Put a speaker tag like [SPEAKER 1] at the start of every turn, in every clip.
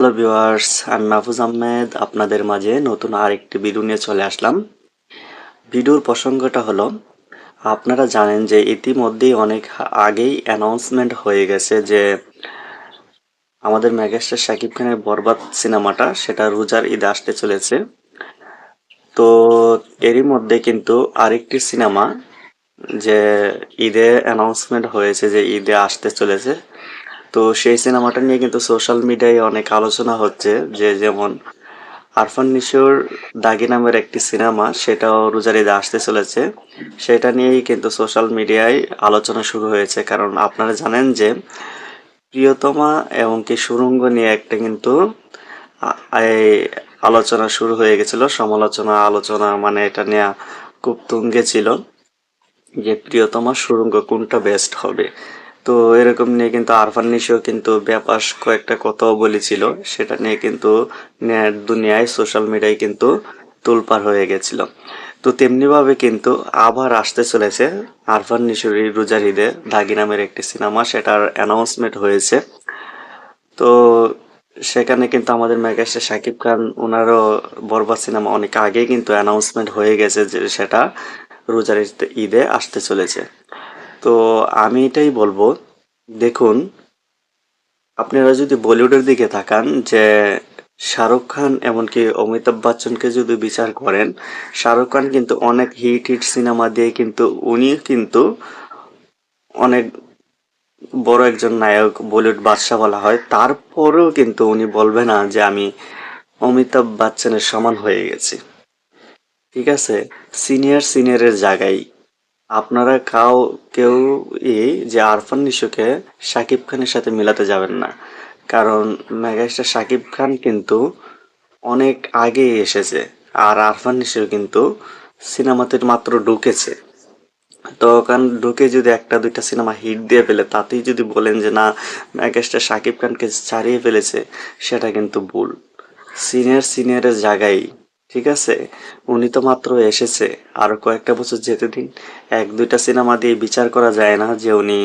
[SPEAKER 1] Hello viewers, আমি মাহফুজ আহমেদ আপনাদের মাঝে নতুন আরেকটি ভিডিও নিয়ে চলে আসলাম। ভিডিওর প্রসঙ্গটা হলো, আপনারা জানেন যে ইতিমধ্যেই অনেক আগেই অ্যানাউন্সমেন্ট হয়ে গেছে যে আমাদের মেগাস্টার শাকিব খানের বরবাদ সিনেমাটা সেটা রোজার ঈদে আসতে চলেছে। তো এরই মধ্যে কিন্তু আরেকটি সিনেমা যে ঈদে অ্যানাউন্সমেন্ট হয়েছে যে ঈদে আসতে চলেছে। তো সেই সিনেমাটা নিয়ে কিন্তু সোশ্যাল মিডিয়ায় অনেক আলোচনা হচ্ছে, যে যেমন আরফান নিশোর দাগি নামের একটি সিনেমা সেটাও রোজার ঈদে আসতে চলেছে। সেটা নিয়েই কিন্তু সোশ্যাল মিডিয়ায় আলোচনা শুরু হয়েছে, কারণ আপনারা জানেন যে প্রিয়তমা এবং কি সুড়ঙ্গ নিয়ে একটা কিন্তু এই আলোচনা শুরু হয়ে গেছিল, সমালোচনা আলোচনা, মানে এটা নিয়ে খুব তুঙ্গে ছিল যে প্রিয়তমা সুড়ঙ্গ কোনটা বেস্ট হবে। তো এরকম নিয়ে কিন্তু আরফান নিশো কিন্তু ব্যাপাস কয়েকটা কথাও বলেছিল, সেটা নিয়ে কিন্তু নেট দুনিয়ায় সোশ্যাল মিডিয়ায় কিন্তু তোলপাড় হয়ে গেছিল। তো তেমনি ভাবে কিন্তু আবার আসতে চলেছে আরফান নিশোর রোজার ঈদে দাগি নামের একটি সিনেমা, সেটার অ্যানাউন্সমেন্ট হয়েছে। তো সেখানে কিন্তু আমাদের মেগাস্টার শাকিব খান ওনারও বরবাদ সিনেমা অনেক আগেই কিন্তু অ্যানাউন্সমেন্ট হয়ে গেছে যে সেটা রোজার ঈদে আসতে চলেছে। তো আমি এটাই বলবো, দেখুন, আপনারা যদি বলিউডের দিকে তাকান, যে শাহরুখ খান এমনকি অমিতাভ বচ্চনকে যদি বিচার করেন, শাহরুখ খান কিন্তু অনেক হিট হিট সিনেমা দিয়ে কিন্তু উনি কিন্তু অনেক বড় একজন নায়ক, বলিউড বাদশা বলা হয়, তারপরেও কিন্তু উনি বলবে না যে আমি অমিতাভ বচ্চনের সমান হয়ে গেছি। ঠিক আছে, সিনিয়র সিনিয়রের জায়গায় আপনারা কেউ যে আরফান নিশোকে শাকিব খানের সাথে মিলাতে যাবেন না, কারণ মেগাস্টার শাকিব খান কিন্তু অনেক আগে এসেছে, আর আরফান নিশো কিন্তু সিনেমাতে মাত্র ঢুকেছে। তো কারণ ঢুকে যদি একটা দুইটা সিনেমা হিট দিয়ে ফেলে, তাতেই যদি বলেন যে না মেগাস্টার শাকিব খানকে ছাড়িয়ে ফেলেছে, সেটা কিন্তু ভুল। সিনিয়র সিনিয়রের জায়গায়, ঠিক আছে, উনি তো মাত্র এসেছে, আরো কয়েকটা বছর যেতে দিন। এক দুইটা সিনেমা দিয়ে বিচার করা যায় না যে উনি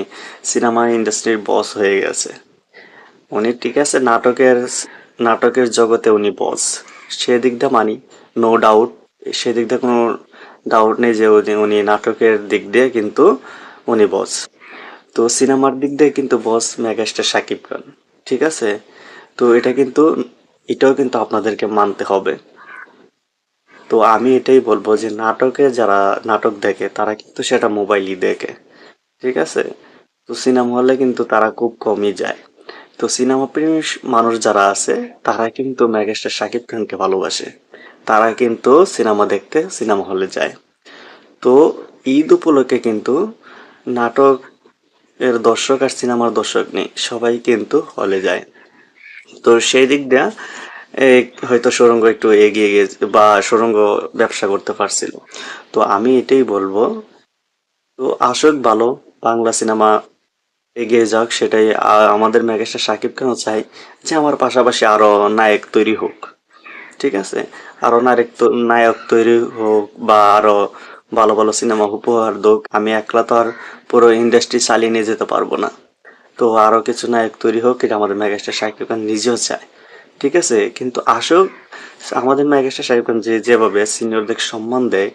[SPEAKER 1] সিনেমা ইন্ডাস্ট্রির বস হয়ে গেছে। উনি ঠিক আছে নাটকের নাটকের জগতে উনি বস, সেদিক দিয়ে মানি, নো ডাউট, সেদিক দিয়ে কোনো ডাউট নেই যে উনি নাটকের দিক দিয়ে কিন্তু উনি বস। তো সিনেমার দিক দিয়ে কিন্তু বস মেগাস্টার শাকিব খান, ঠিক আছে। তো এটাও কিন্তু আপনাদেরকে মানতে হবে। তো আমি এটাই বলবো যে নাটকে যারা নাটক দেখে তারা কিন্তু সেটা মোবাইলই দেখে, ঠিক আছে। তো সিনেমা হলে কিন্তু তারা খুব কমই যায়। তো সিনেমা প্রেমী মানুষ যারা আছে তারা কিন্তু মেগাস্টার শাকিব খানকে ভালোবাসে, তারা কিন্তু সিনেমা দেখতে সিনেমা হলে যায়। তো ঈদ উপলক্ষে কিন্তু নাটক এর দর্শক আর সিনেমার দর্শক নেই, সবাই কিন্তু হলে যায়। তো সেই দিক দিয়ে এই হয়তো সুড়ঙ্গ একটু এগিয়ে গিয়েছে বা সুড়ঙ্গ ব্যবসা করতে পারছিল। তো আমি এটাই বলবো, তো আসুক ভালো, বাংলা সিনেমা এগিয়ে যাক, সেটাই আমাদের মেগাস্টার শাকিব খানও চাই যে আমার পাশাপাশি আরো নায়ক তৈরি হোক, ঠিক আছে। আরো নায়ক তৈরি হোক বা আরো ভালো ভালো সিনেমা উপহার দোক, আমি একলা তো আর পুরো ইন্ডাস্ট্রি চালিয়ে নিয়ে যেতে পারবো না। তো আরো কিছু নায়ক তৈরি হোক, এটা আমাদের মেগাস্টার শাকিব খান নিজেও চায়, ঠিক আছে। কিন্তু আসুক, আমাদের মেগাস্টার শাকিব খান যেভাবে সিনিয়রদের সম্মান দেয়,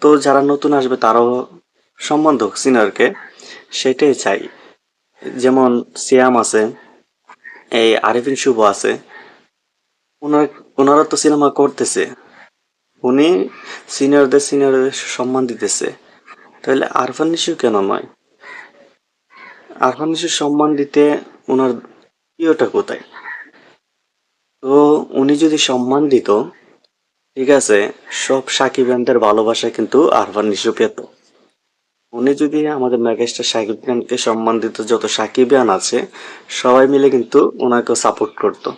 [SPEAKER 1] তো যারা নতুন আসবে তারাও সম্মান হোক সিনিয়রকে, সেটাই চাই। যেমন সিয়াম আছে, এই আরিফিন শুভ আছে, ওনার ওনারা তো সিনেমা করতেছে, উনি সিনিয়রদের সম্মান দিতেছে, তাহলে আরফান নিশু কেন নয়? আরফান নিশু সম্মান দিতে ওনার ইয়েটা কোথায়? তো উনি যদি সম্মান দিত, ঠিক আছে, সব সাকিবিয়ানদের ভালোবাসা কিন্তু আরফান নিশু পেত। উনি যদি আমাদের মেগাস্টার শাকিব খানকে সম্মান দিত, যত সাকিবিয়ান আছে সবাই মিলে কিন্তু ওনাকে সাপোর্ট করতো।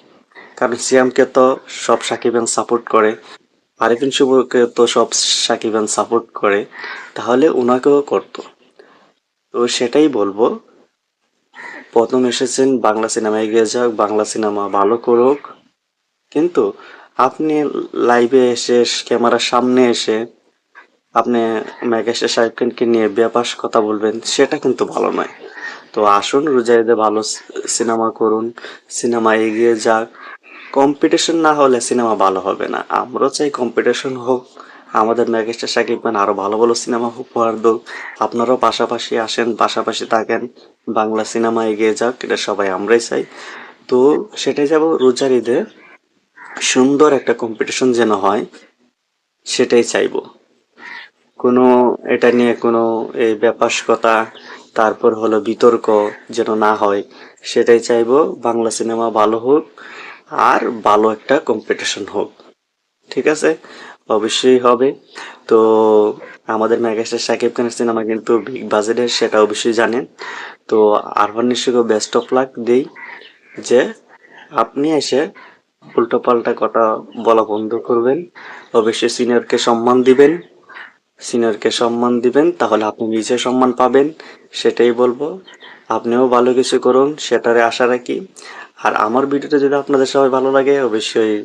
[SPEAKER 1] কারণ সিয়ামকে তো সব সাকিবিয়ান সাপোর্ট করে, আরিফিন শুভকে তো সব সাকিবিয়ান সাপোর্ট করে, তাহলে ওনাকেও করতো। তো সেটাই বলবো, প্রথম এসেছেন বাংলা সিনেমা এগিয়ে যাক, বাংলা সিনেমা ভালো করুক, কিন্তু আপনি লাইভে এসে ক্যামেরার সামনে এসে আপনি মেগাস্টার শাকিব খানকে নিয়ে বেফাস কথা বলবেন, সেটা কিন্তু ভালো নয়। তো আসুন রোজাইদে ভালো সিনেমা করুন, সিনেমা এগিয়ে যাক, কম্পিটিশন না হলে সিনেমা ভালো হবে না। আমরাও চাই কম্পিটিশন হোক, আমাদের মেগাস্টার শাকিব খান আরো ভালো ভালো সিনেমা উপহার দিক। আপনারাও পাশাপাশি আসেন, পাশাপাশি থাকেন, বাংলা সিনেমা এগিয়ে যাক, এটা সবাই আমরাই চাই। তো সেটাই যাব, রোজার ঈদে সুন্দর একটা কম্পিটিশন যেন হয় সেটাই চাইবো। কোনো এটা নিয়ে কোনো এই ব্যাপাসকতা, তারপর হলো বিতর্ক যেন না হয়, সেটাই চাইবো। বাংলা সিনেমা ভালো হোক আর ভালো একটা কম্পিটিশন হোক, ঠিক আছে? অবশ্যই হবে। তো আমাদের মেগাস্টার শাকিব খানের সিনেমা কিন্তু বিগ বাজেটের, সেটা অবশ্যই জানেন। তো আরফান নিশ্চয়ই বেস্ট অফ লাক দেই, যে আপনি এসে উল্টো পাল্টা কথা বলা বন্ধ করবেন, অবশ্যই সিনিয়রকে সম্মান দিবেন, সিনিয়রকে সম্মান দিবেন, তাহলে আপনি নিজে সম্মান পাবেন, সেটাই বলবো। আপনিও ভালো কিছু করুন সেটারে আশা রাখি। আর আমার ভিডিওটা যদি আপনাদের সবাই ভালো লাগে অবশ্যই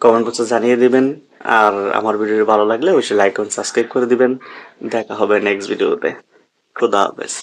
[SPEAKER 1] কমেন্ট বক্সে জানিয়ে দিবেন। আর আমার ভিডিও ভালো লাগলে অবশ্যই লাইক এবং সাবস্ক্রাইব করে দিবেন। দেখা হবে নেক্সট ভিডিওতে। খোদা হাফেজ।